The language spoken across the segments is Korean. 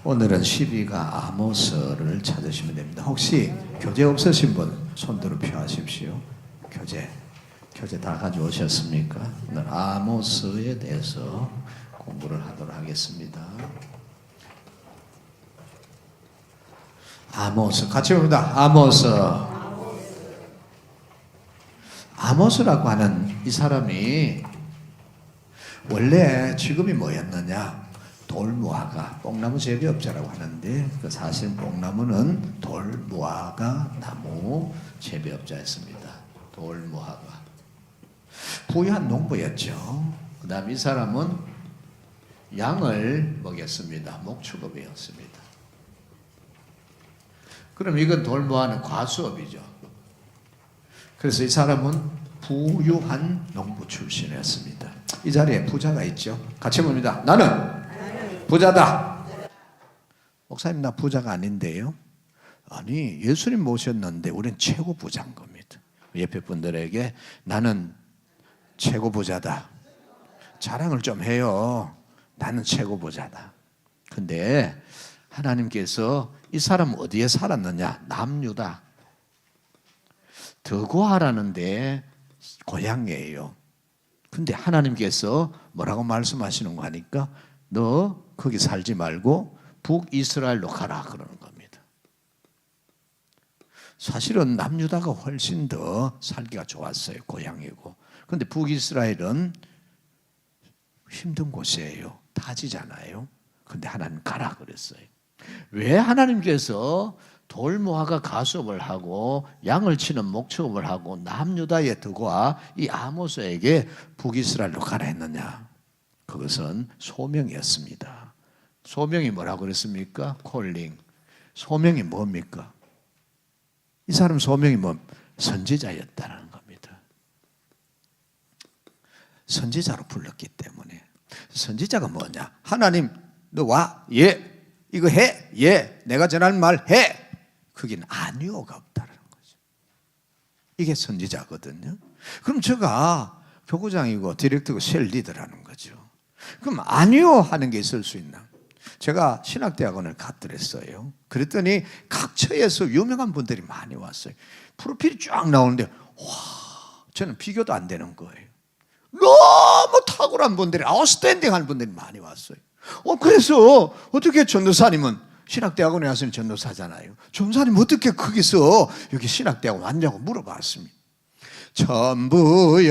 오늘은 12가 아모스를 찾으시면 됩니다. 혹시 교재 없으신 분 손들어 표하십시오. 교재 다 가져오셨습니까? 오늘 아모스에 대해서 공부를 하도록 하겠습니다. 아모스 같이 봅니다. 아모스라고 하는 이 사람이 원래 직업이 뭐였느냐? 돌무화과, 뽕나무 재배업자라고 하는데 그 사실 뽕나무는 돌무화과 나무 재배업자였습니다. 돌무화과. 부유한 농부였죠. 그 다음 이 사람은 양을 먹였습니다. 목축업이었습니다. 그럼 이건 돌무화는 과수업이죠. 그래서 이 사람은 부유한 농부 출신이었습니다. 이 자리에 부자가 있죠. 같이 봅니다. 나는 부자다. 목사님 나 부자가 아닌데요. 아니 예수님 모셨는데 우린 최고 부자인 겁니다. 옆에 분들에게 나는 최고 부자다. 자랑을 좀 해요. 나는 최고 부자다. 근데 하나님께서 이 사람 어디에 살았느냐? 남유다. 드고아라는데 고향이에요. 근데 하나님께서 뭐라고 말씀하시는 거 하니까 너 거기 살지 말고 북이스라엘로 가라 그러는 겁니다. 사실은 남유다가 훨씬 더 살기가 좋았어요. 고향이고. 근데 북이스라엘은 힘든 곳이에요. 타지잖아요. 근데 하나님 가라 그랬어요. 왜 하나님께서 돌무화과 가수업을 하고 양을 치는 목축업을 하고 남유다의 드고아 이 아모스에게 북이스라엘로 가라 했느냐? 그것은 소명이었습니다. 소명이 뭐라고 그랬습니까? 콜링. 소명이 뭡니까? 이 사람 소명이 선지자였다는 겁니다. 선지자로 불렀기 때문에. 선지자가 뭐냐? 하나님 너 와. 예. 이거 해. 예. 내가 전하는 말 해. 그긴 아니오가 없다는 거죠. 이게 선지자거든요. 그럼 제가 교구장이고 디렉터고 셀 리더라는 거죠. 그럼 아니오 하는 게 있을 수 있나? 제가 신학대학원을 갔더랬어요. 그랬더니 각 처에서 유명한 분들이 많이 왔어요. 프로필이 쫙 나오는데 와, 저는 비교도 안 되는 거예요. 너무 탁월한 분들이 아웃스탠딩한 분들이 많이 왔어요. 그래서 어떻게 전도사님은 신학대학원에 와서는 전도사잖아요. 전도사님 어떻게 거기서 여기 신학대학원 왔냐고 물어봤습니다. 전부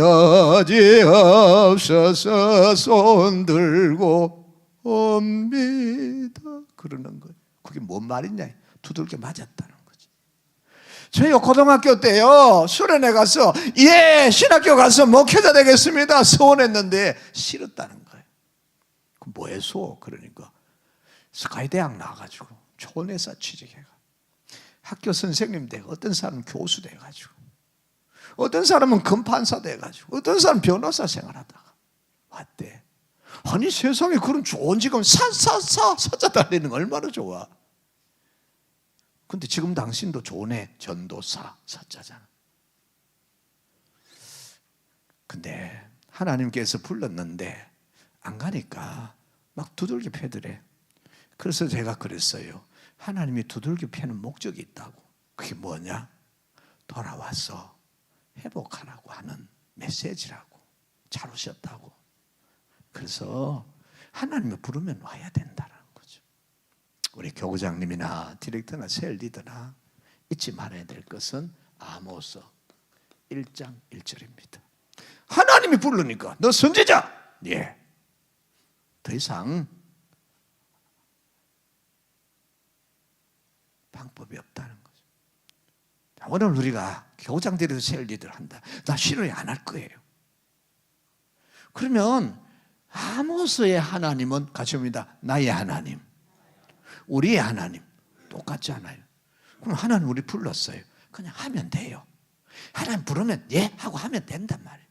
여지없어서 손들고 옵니다 그러는 거예요. 그게 뭔 말이냐? 두들겨 맞았다는 거지. 저희가 고등학교 때요 수련회 가서 예 신학교 가서 목회자 되겠습니다 소원했는데 싫었다는 거예요. 그 뭐해서? 그러니까 스카이대학 나와가지고 초원에서 취직해가 학교 선생님 되고 어떤 사람은 교수 돼가지고 어떤 사람은 검판사 돼가지고 어떤 사람은 변호사 생활하다가 왔대. 아니 세상에 그런 좋은 직업 사자 달리는 거 얼마나 좋아. 근데 지금 당신도 좋네. 전도사 사자잖아. 근데 하나님께서 불렀는데 안 가니까 막 두들겨 패더래. 그래서 제가 그랬어요. 하나님이 두들겨 패는 목적이 있다고. 그게 뭐냐? 돌아와서 회복하라고 하는 메시지라고. 잘 오셨다고. 그래서 하나님이 부르면 와야 된다는 거죠. 우리 교구장님이나 디렉터나 셀 리더나 잊지 말아야 될 것은 아모스 1장 1절입니다. 하나님이 부르니까 너 선지자! 예. 더 이상 방법이 없다는 거죠. 오늘 우리가 교장들에서 셀 리더를 한다. 나 싫어요. 안 할 거예요. 그러면 아모스의 하나님은 같이 봅니다. 나의 하나님, 우리의 하나님 똑같지 않아요? 그럼 하나님 우리 불렀어요. 그냥 하면 돼요. 하나님 부르면 예 하고 하면 된단 말이에요.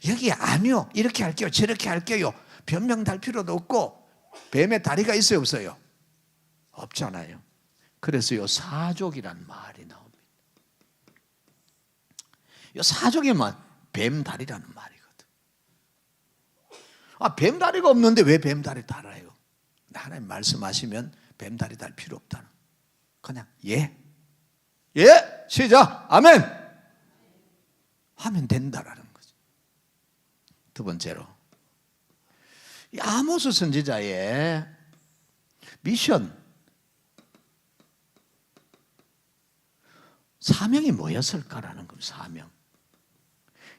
여기 아니요 이렇게 할게요 저렇게 할게요 변명 달 필요도 없고 뱀의 다리가 있어요 없어요? 없잖아요. 그래서 요 사족이란 말이 나옵니다. 요 사족이면 뱀다리라는 말이거든. 뱀다리가 없는데 왜 뱀다리 달아요? 하나님 말씀하시면 뱀다리 달 필요 없다는, 그냥 예 시작 아멘 하면 된다라는 거죠. 두 번째로 이 아모스 선지자의 미션, 사명이 뭐였을까라는 겁니다. 사명.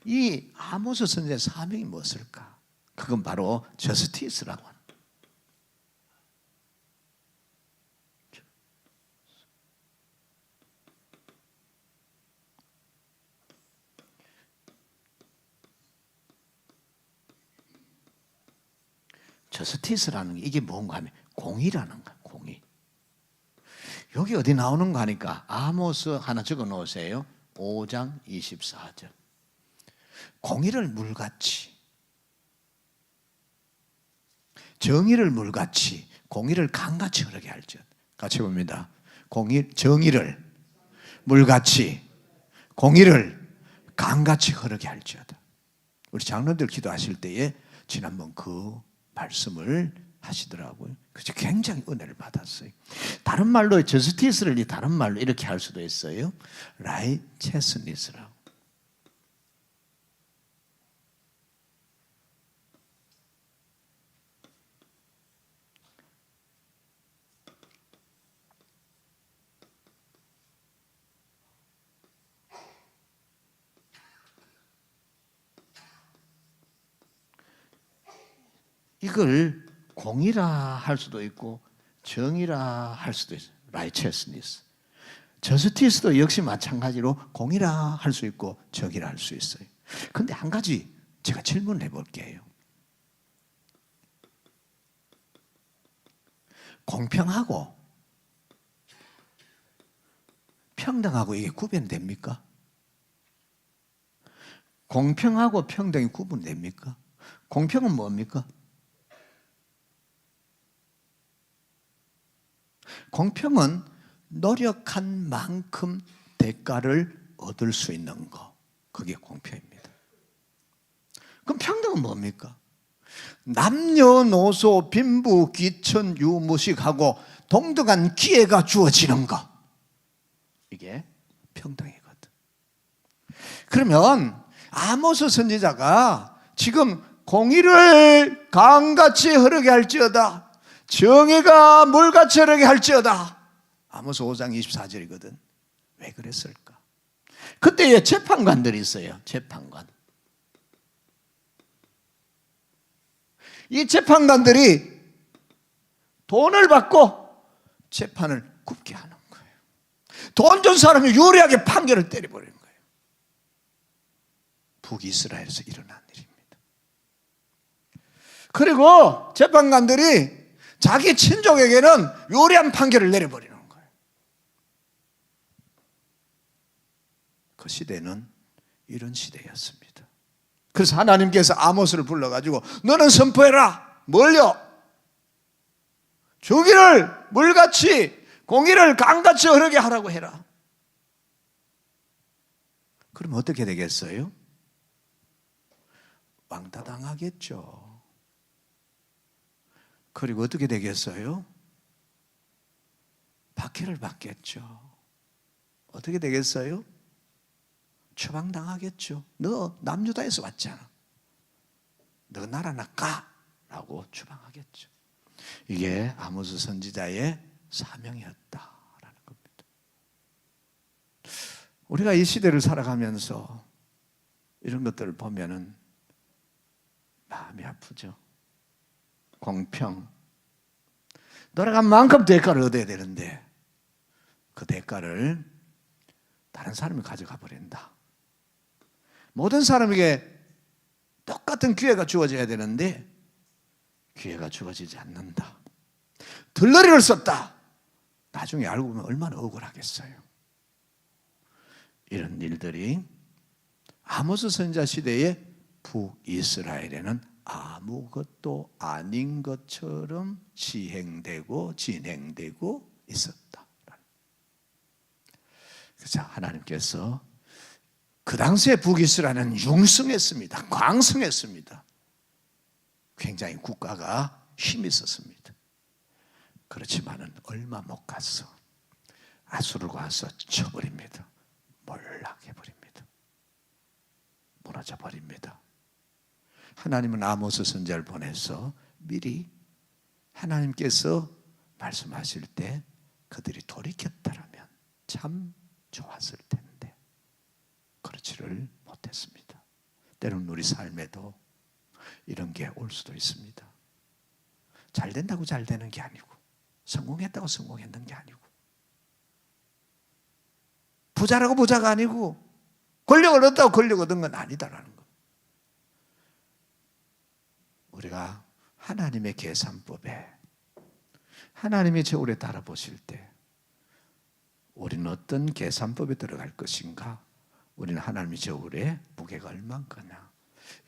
이 아모스 선지자의 사명이 무엇일까? 그건 바로 저스티스라고 하는 거예요. 저스티스라는 게 이게 뭔가 하면 공의라는 거야. 공의. 여기 어디 나오는 거 하니까 아모스 하나 적어 놓으세요. 5장 24절. 공의를 물같이, 정의를 물같이, 공의를 강같이 흐르게 할지어다. 같이 봅니다. 정의를 물같이, 공의를 강같이 흐르게 할지어다. 우리 장로들 기도하실 때에 지난번 그 말씀을 하시더라고요. 그래서 굉장히 은혜를 받았어요. 다른 말로 저스티스를 다른 말로 이렇게 할 수도 있어요. 라이체스니스라고. 이걸 공이라 할 수도 있고 정이라 할 수도 있어요. righteousness. 저스티스도 역시 마찬가지로 공이라 할 수 있고 정이라 할 수 있어요. 그런데 한 가지 제가 질문을 해볼게요. 공평하고 평등하고 이게 구별됩니까? 공평하고 평등이 구분됩니까? 공평은 뭡니까? 공평은 노력한 만큼 대가를 얻을 수 있는 거, 그게 공평입니다. 그럼 평등은 뭡니까? 남녀노소 빈부 귀천 유무식하고 동등한 기회가 주어지는 거, 이게 평등이거든. 그러면 아모스 선지자가 지금 공의를 강같이 흐르게 할지어다, 정의가 물같이 흐르게 할지어다, 아모스 5장 24절이거든. 왜 그랬을까? 그때에 재판관들이 있어요. 재판관. 이 재판관들이 돈을 받고 재판을 굽게 하는 거예요. 돈 준 사람이 유리하게 판결을 때려버리는 거예요. 북이스라엘에서 일어난 일입니다. 그리고 재판관들이 자기 친족에게는 유리한 판결을 내려버리는 거예요. 그 시대는 이런 시대였습니다. 그래서 하나님께서 아모스를 불러가지고 너는 선포해라. 뭘요? 정의를 물같이 공의를 강같이 흐르게 하라고 해라. 그럼 어떻게 되겠어요? 왕따당하겠죠. 그리고 어떻게 되겠어요? 박해를 받겠죠. 어떻게 되겠어요? 추방당하겠죠. 너 남유다에서 왔잖아. 너 나라나 가! 라고 추방하겠죠. 이게 아모스 선지자의 사명이었다라는 겁니다. 우리가 이 시대를 살아가면서 이런 것들을 보면은 마음이 아프죠. 공평. 노력한 만큼 대가를 얻어야 되는데 그 대가를 다른 사람이 가져가 버린다. 모든 사람에게 똑같은 기회가 주어져야 되는데 기회가 주어지지 않는다. 들러리를 썼다. 나중에 알고 보면 얼마나 억울하겠어요. 이런 일들이 아모스 선지자 시대의 북이스라엘에는 아무것도 아닌 것처럼 시행되고 진행되고 있었다. 그래서 하나님께서 그 당시에 북이스라엘은 융성했습니다. 광성했습니다. 굉장히 국가가 힘이 있었습니다. 그렇지만은 얼마 못 갔어. 아수르가 와서 쳐버립니다. 몰락해버립니다. 무너져 버립니다. 하나님은 아모스 선지자를 보내서 미리 하나님께서 말씀하실 때 그들이 돌이켰다라면 참 좋았을 텐데 그렇지를 못했습니다. 때로는 우리 삶에도 이런 게 올 수도 있습니다. 잘 된다고 잘 되는 게 아니고, 성공했다고 성공했는 게 아니고, 부자라고 부자가 아니고, 권력을 얻다고 권력을 얻은 건 아니다라는 거. 우리가 하나님의 계산법에, 하나님이 저울에 달아보실 때 우리는 어떤 계산법에 들어갈 것인가, 우리는 하나님의 저울에 무게가 얼마나,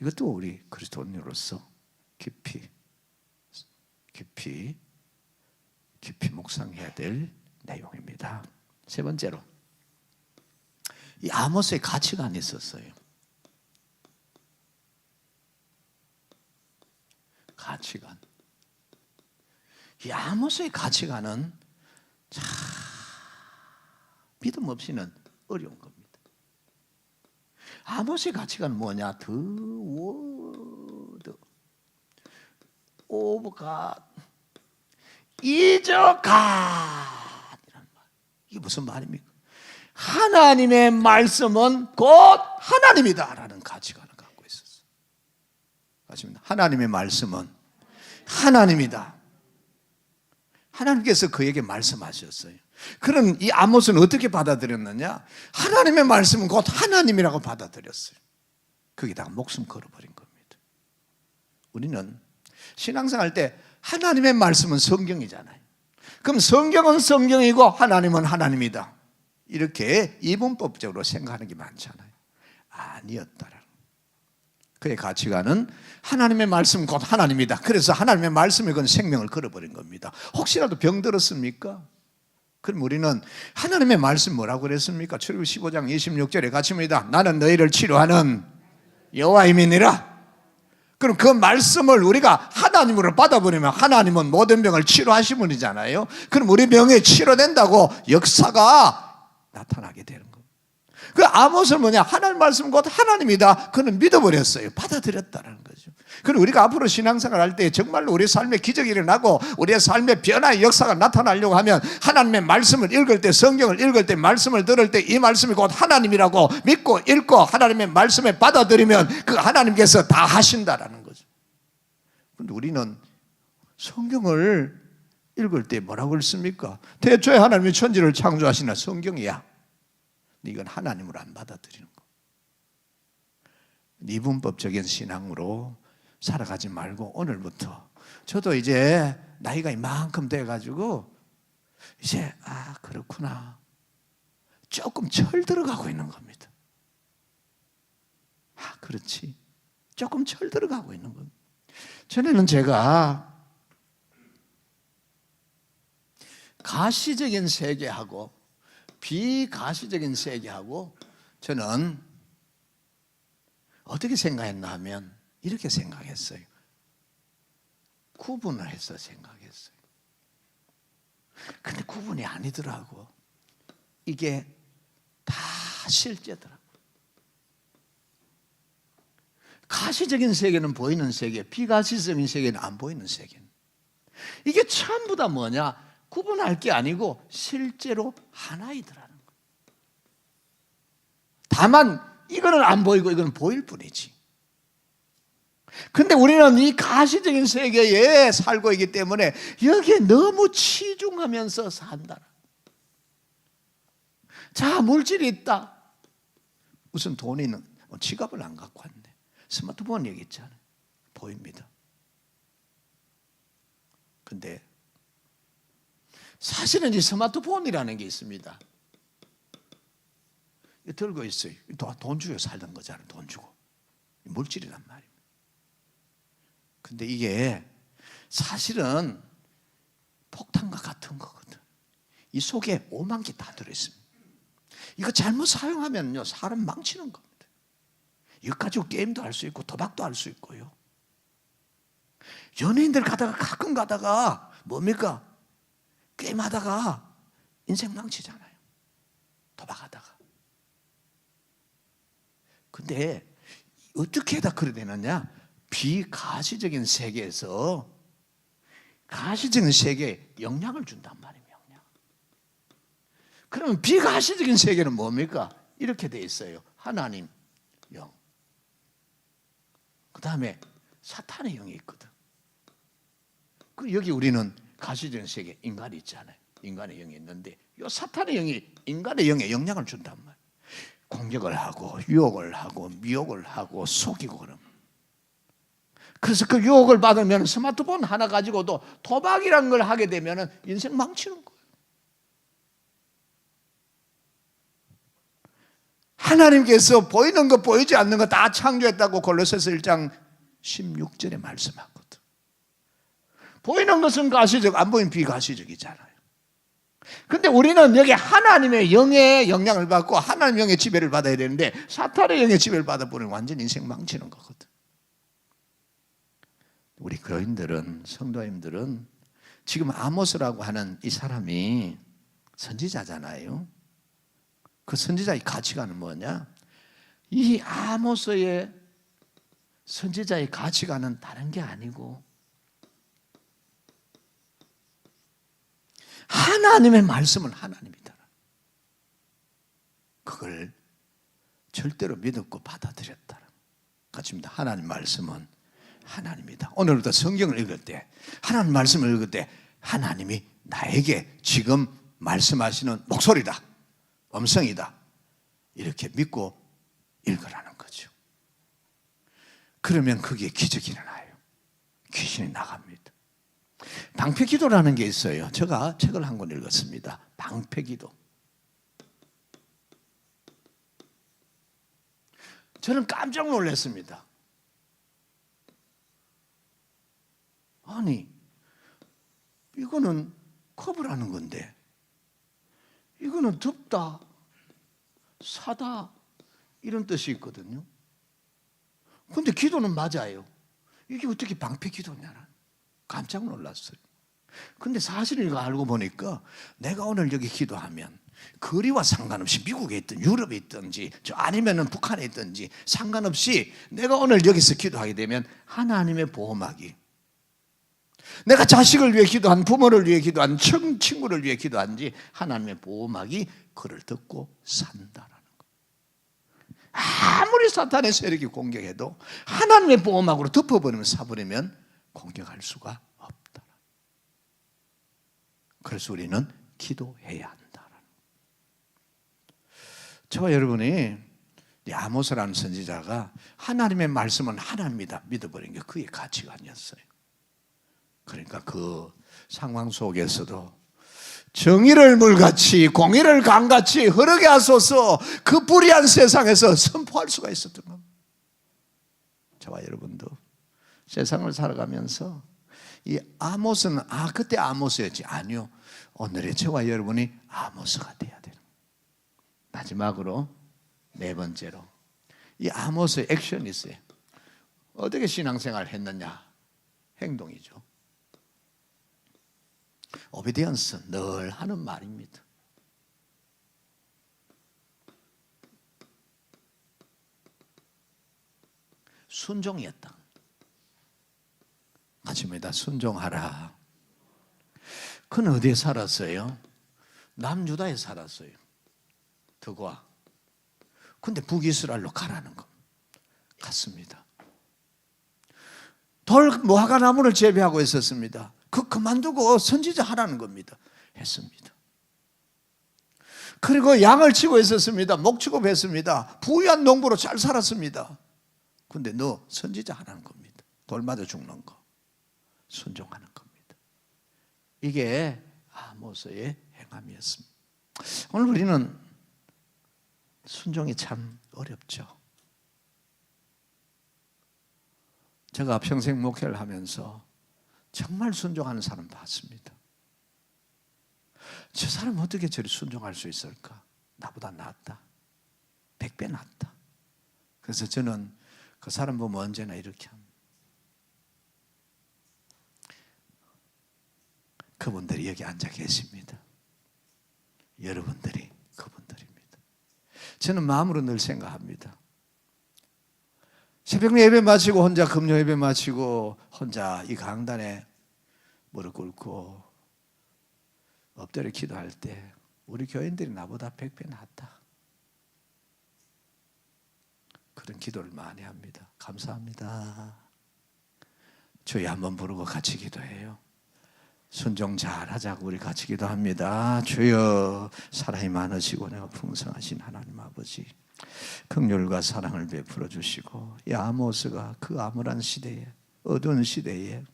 이것도 우리 그리스도인으로서 깊이 묵상해야 될 내용입니다. 세 번째로, 이 아모스의 가치관이 있었어요. 가치관. 이 아모스의 가치관은 참 믿음 없이는 어려운 겁니다. 아모스의 가치관은 뭐냐? The word of God is God. 이게 무슨 말입니까? 하나님의 말씀은 곧 하나님이다 라는 가치관을 갖고 있었어요. 맞습니다. 하나님의 말씀은 하나님이다. 하나님께서 그에게 말씀하셨어요. 그럼 이 아모스는 어떻게 받아들였느냐? 하나님의 말씀은 곧 하나님이라고 받아들였어요. 거기다가 목숨 걸어버린 겁니다. 우리는 신앙생활 때 하나님의 말씀은 성경이잖아요. 그럼 성경은 성경이고 하나님은 하나님이다, 이렇게 이분법적으로 생각하는 게 많잖아요. 아니었다라는. 그의 가치관은 하나님의 말씀은 곧 하나님이다. 그래서 하나님의 말씀에 건 생명을 걸어버린 겁니다. 혹시라도 병들었습니까? 그럼 우리는 하나님의 말씀 뭐라고 그랬습니까? 출애굽기 15장 26절에 같이입니다. 나는 너희를 치료하는 여호와임이니라. 그럼 그 말씀을 우리가 하나님으로 받아버리면 하나님은 모든 병을 치료하신 분이잖아요. 그럼 우리 병이 치료된다고 역사가 나타나게 되는 겁니다. 그 아모스는 뭐냐? 하나님 말씀 곧 하나님이다. 그는 믿어버렸어요. 받아들였다는 거죠. 그럼 우리가 앞으로 신앙생활 할 때 정말로 우리 삶에 기적이 일어나고 우리의 삶의 변화의 역사가 나타나려고 하면 하나님의 말씀을 읽을 때, 성경을 읽을 때, 말씀을 들을 때 이 말씀이 곧 하나님이라고 믿고 읽고 하나님의 말씀에 받아들이면 그 하나님께서 다 하신다라는 거죠. 그런데 우리는 성경을 읽을 때 뭐라고 읽습니까? 태초에 하나님이 천지를 창조하시나 성경이야. 이건 하나님으로 안 받아들이는 거. 이분법적인 신앙으로 살아가지 말고 오늘부터 저도 이제 나이가 이만큼 돼가지고 이제 그렇구나, 조금 철 들어가고 있는 겁니다. 그렇지, 조금 철 들어가고 있는 겁니다. 전에는 제가 가시적인 세계하고 비가시적인 세계하고 저는 어떻게 생각했나 하면 이렇게 생각했어요. 구분을 해서 생각했어요. 근데 구분이 아니더라고. 이게 다 실제더라고. 가시적인 세계는 보이는 세계, 비가시적인 세계는 안 보이는 세계. 이게 전부 다 뭐냐? 구분할 게 아니고 실제로 하나이더라는 거예요. 다만 이거는 안 보이고 이거는 보일 뿐이지. 근데 우리는 이 가시적인 세계에 살고 있기 때문에 여기에 너무 치중하면서 산다. 자, 물질이 있다. 우선 돈이 있는, 지갑을 안 갖고 왔네. 스마트폰 여기 있잖아요. 보입니다. 근데 사실은 이 스마트폰이라는 게 있습니다. 들고 있어요. 돈 주고 살던 거잖아요. 돈 주고. 물질이란 말입니다. 근데 이게 사실은 폭탄과 같은 거거든. 이 속에 5만 개 다 들어있습니다. 이거 잘못 사용하면요, 사람 망치는 겁니다. 이거 가지고 게임도 할 수 있고 도박도 할 수 있고요. 연예인들 가다가 가끔 가다가 뭡니까? 게임하다가 인생 망치잖아요. 도박하다가. 근데 어떻게 다 그래 되느냐? 비가시적인 세계에서 가시적인 세계에 영향을 준단 말이에요. 영향. 그러면 비가시적인 세계는 뭡니까? 이렇게 돼 있어요. 하나님 영, 그 다음에 사탄의 영이 있거든. 그 여기 우리는 가시적인 세계 인간이 있잖아요. 인간의 영이 있는데 이 사탄의 영이 인간의 영에 영향을 준단 말이에요. 공격을 하고 유혹을 하고 미혹을 하고 속이고 그러면. 그래서 그 유혹을 받으면 스마트폰 하나 가지고도 도박이라는 걸 하게 되면 인생 망치는 거예요. 하나님께서 보이는 것 보이지 않는 것 다 창조했다고 골로새서 1장 16절에 말씀하거든. 보이는 것은 가시적, 안 보이는 비가시적이잖아요. 근데 우리는 여기 하나님의 영의 영향을 받고 하나님의 영의 지배를 받아야 되는데 사탄의 영의 지배를 받아버리면 완전 인생 망치는 거거든. 우리 교인들은, 성도님들은 지금 아모스라고 하는 이 사람이 선지자잖아요. 그 선지자의 가치관은 뭐냐? 이 아모스의 선지자의 가치관은 다른 게 아니고 하나님의 말씀은 하나님이다. 그걸 절대로 믿었고 받아들였다. 같습니다. 하나님 말씀은 하나님이다. 오늘부터 성경을 읽을 때, 하나님 말씀을 읽을 때 하나님이 나에게 지금 말씀하시는 목소리다, 음성이다, 이렇게 믿고 읽으라는 거죠. 그러면 그게 기적이 일어나요. 귀신이 나갑니다. 방패기도라는 게 있어요. 제가 책을 한 권 읽었습니다. 방패기도. 저는 깜짝 놀랐습니다. 아니, 이거는 커버라는 건데 이거는 덮다, 사다 이런 뜻이 있거든요. 근데 기도는 맞아요. 이게 어떻게 방패기도냐? 깜짝 놀랐어요. 근데 사실을 이거 알고 보니까 내가 오늘 여기 기도하면 거리와 상관없이 미국에 있든 유럽에 있든지 아니면 북한에 있든지 상관없이 내가 오늘 여기서 기도하게 되면 하나님의 보호막이, 내가 자식을 위해 기도한, 부모를 위해 기도한, 친구를 위해 기도한지 하나님의 보호막이 그를 듣고 산다라는 거예요. 아무리 사탄의 세력이 공격해도 하나님의 보호막으로 덮어버리면, 사버리면 공격할 수가 없다. 그래서 우리는 기도해야 한다. 저와 여러분이 아모스라는 선지자가 하나님의 말씀은 하나님이다 믿어버린 게 그의 가치관이었어요. 그러니까 그 상황 속에서도 정의를 물같이 공의를 강같이 흐르게 하소서, 그 불의한 세상에서 선포할 수가 있었던 겁니다. 저와 여러분도 세상을 살아가면서 이 아모스는 그때 아모스였지, 아니요, 오늘의 저와 여러분이 아모스가 돼야 돼요. 마지막으로 네 번째로 이 아모스의 액션이 있어요. 어떻게 신앙생활을 했느냐? 행동이죠. 오비디언스, 늘 하는 말입니다. 순종이었다. 맞습니다. 순종하라. 그는 어디에 살았어요? 남유다에 살았어요. 드고아. 근데 북이스라엘로 가라는 것. 갔습니다. 돌 무화과 나무를 재배하고 있었습니다. 그만두고 선지자 하라는 겁니다. 했습니다. 그리고 양을 치고 있었습니다. 목축업 했습니다. 부유한 농부로 잘 살았습니다. 근데 너 선지자 하라는 겁니다. 돌 맞아 죽는 거. 순종하는 겁니다. 이게 아모스의 행함이었습니다. 오늘 우리는 순종이 참 어렵죠. 제가 평생 목회를 하면서 정말 순종하는 사람 봤습니다. 저 사람 어떻게 저리 순종할 수 있을까? 나보다 낫다. 100배 낫다. 그래서 저는 그 사람 보면 언제나 이렇게 합니다. 그분들이 여기 앉아 계십니다. 여러분들이 그분들입니다. 저는 마음으로 늘 생각합니다. 새벽 예배 마치고 혼자 금요 예배 마치고 혼자 이 강단에 무릎 꿇고 엎드려 기도할 때 우리 교인들이 나보다 100배 낫다. 그런 기도를 많이 합니다. 감사합니다. 주여 한번 부르고 같이 기도해요. 순종 잘하자고 우리 같이 기도합니다. 주여 사랑이 많으시고 내가 풍성하신 하나님 아버지, 긍휼과 사랑을 베풀어 주시고 이 아모스가 그 암울한 시대에, 어두운 시대에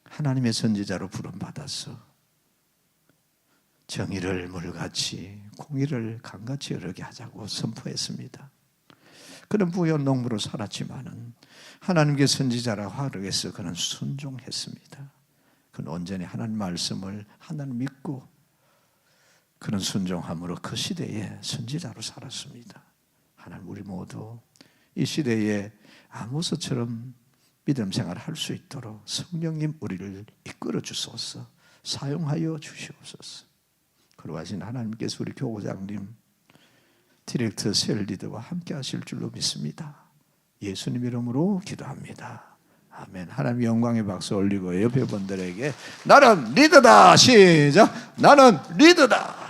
하나님의 선지자로 부름받아서 정의를 물같이 공의를 강같이 여르게 하자고 선포했습니다. 그는 부연 농부로 살았지만은 하나님께 선지자라 화르게서 그는 순종했습니다. 그는 온전히 하나님 말씀을 하나님 믿고 그는 순종함으로 그 시대에 선지자로 살았습니다. 하나님 우리 모두 이 시대에 아모스처럼 믿음 생활을 할 수 있도록 성령님 우리를 이끌어 주소서, 사용하여 주시옵소서. 그러고 하신 하나님께서 우리 교구장님, 디렉터 셀 리더와 함께 하실 줄로 믿습니다. 예수님 이름으로 기도합니다. 아멘. 하나님 영광의 박수 올리고 옆에 분들에게 나는 리더다. 시작. 나는 리더다.